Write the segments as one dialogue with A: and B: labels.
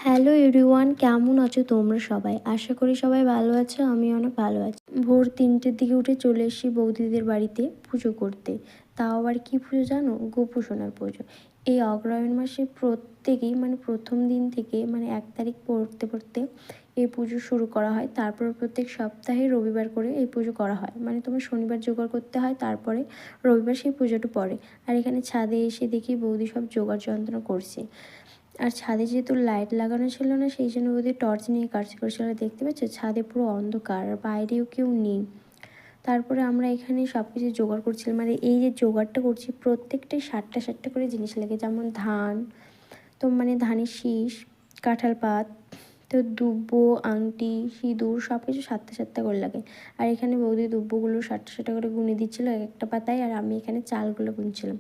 A: Hello everyone, কেমন আছো তোমরা সবাই? আশা করি সবাই ভালো আছো। আমি অনেক ভালো আছি। ভোর 3টের দিকে উঠে চলে এসেছি বৌদিদের বাড়িতে পুজো করতে। তাও আবার কী পুজো জানো? গোপুসোনার পুজো। এই অগ্রহায়ণ মাসে প্রত্যেকেই প্রথম দিন থেকে 1 তারিখ পড়তে পড়তে এই পুজো শুরু করা হয়। তারপর প্রত্যেক সপ্তাহে রবিবার করে এই পুজো করা হয়। তোমার শনিবার জোগাড় করতে হয়, তারপরে রবিবার সেই পুজোটা পড়ে। আর এখানে ছাদে এসে দেখি বৌদি সব জোগাড় যন্ত্রণা করছে। আর ছাদে যেহেতু লাইট লাগানো ছিল না, সেই জন্য ওদের টর্চ নিয়ে কাজ করছিল। দেখতে পাচ্ছ ছাদে পুরো অন্ধকার, আর বাইরেও কেউ নেই। তারপরে আমরা এখানে সব কিছু জোগাড় করছিলাম। এই যে জোগাড়টা করছি, প্রত্যেকটাই 7টা করে জিনিস লাগে। যেমন ধান, তো ধানের শীষ, কাঁঠাল পাত, তো দুব্বো, আংটি, সিঁদুর সব কিছু 7টা করে লাগে। আর এখানে বৌদি দুব্বোগুলো 7টা করে গুনে দিচ্ছিলো একটা পাতায়, আর আমি এখানে চালগুলো গুনছিলাম।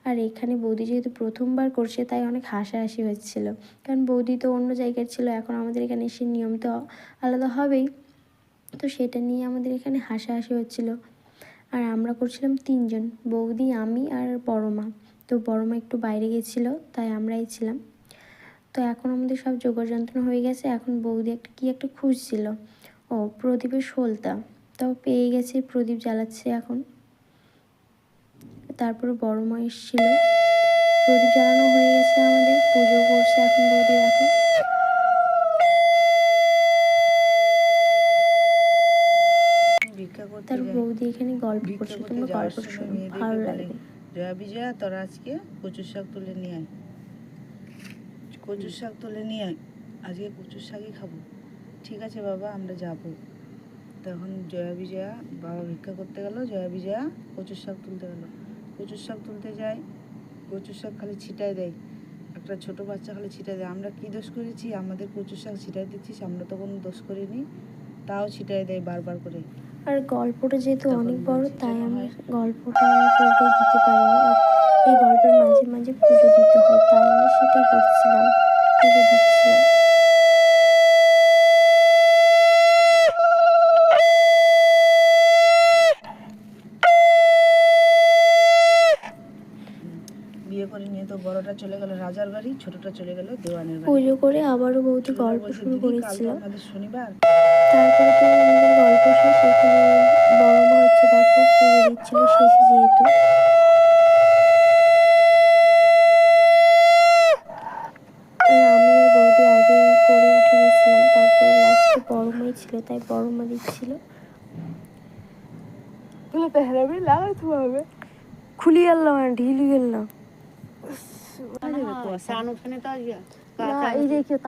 A: আর এখানে বৌদি যেহেতু প্রথমবার করছে, তাই অনেক হাসাহাসি হচ্ছিলো, কারণ বৌদি তো অন্য জায়গার ছিল, এখন আমাদের এখানে এসে নিয়ম তো আলাদা হবেই। তো সেটা নিয়ে আমাদের এখানে হাসাহাসি হচ্ছিলো। আর আমরা করছিলাম 3জন, বৌদি, আমি আর বড় মা। তো বড় মা একটু বাইরে গেছিলো, তাই আমরাই ছিলাম। তো এখন আমাদের সব জোগাড় যন্ত্রণা হয়ে গেছে। এখন বৌদি একটা খুঁজছিল, ও প্রদীপের সলতা, তাও পেয়ে গেছে, প্রদীপ জ্বালাচ্ছে এখন। তারপরে বড় মা এসেছিল, প্রদীপ জ্বালানো হয়ে গেছে, আমাদের পুজো করছে এখন বৌদি। দেখো তার বৌদি এখানে গল্প করছে, তোমরা গল্প শোনো, ভালো লাগবে।
B: জয়া বিজয়া, তোরা আজকে কচুর শাক তুলে নিয়ে আয়, কচুর শাক তুলে নিয়ে আয়, আজকে কচুর শাকই খাবো। ঠিক আছে বাবা, আমরা যাব। তখন জয়া বিজয়া, বাবা ভিক্ষা করতে গেল, জয়া বিজয়া কচুর শাক তুলতে গেল। কচুর শাক তুলতে যায়, কচুর শাক খালি ছিটায় দেয়, একটা ছোট বাচ্চা খালি ছিটায় দেয়। আমরা কি দোষ করেছি? আমাদের কচুর শাক ছিটাই দিচ্ছিস, আমরা তো কোনো দোষ করিনি, তাও ছিটায় দেয় বারবার করে।
A: আর গল্পটা যেহেতু অনেক বড়, তাই আমি গল্পটা পুরোটাই দিতে পারিনি। আর এই গল্পের মাঝে মাঝে পুজো দিতে হয়, তাই আমি সেটাই করছিলাম, পুজো দিচ্ছিলাম।
B: বিয়ে করে নিয়ে তো বড়টা চলে গেল রাজার বাড়ি, ছোটটা চলে গেল দেওয়ানের বাড়ি।
A: পুজো করে আবারও বৌদি গল্প শুরু করেছিল।
B: আমাদের শনিবার,
A: তারপরে তো আমাদের গল্প শেষ। এখানে বড় মা দেখো পুজো দিচ্ছিল শেষে যেহেতু। আমি আর বৌদি আগেই করে উঠে গেছিলাম, তারপরে লাস্টে বড় মাই ছিল, তাই বড় মা দিচ্ছিল। খুলি গেল, ঢিলি গেল।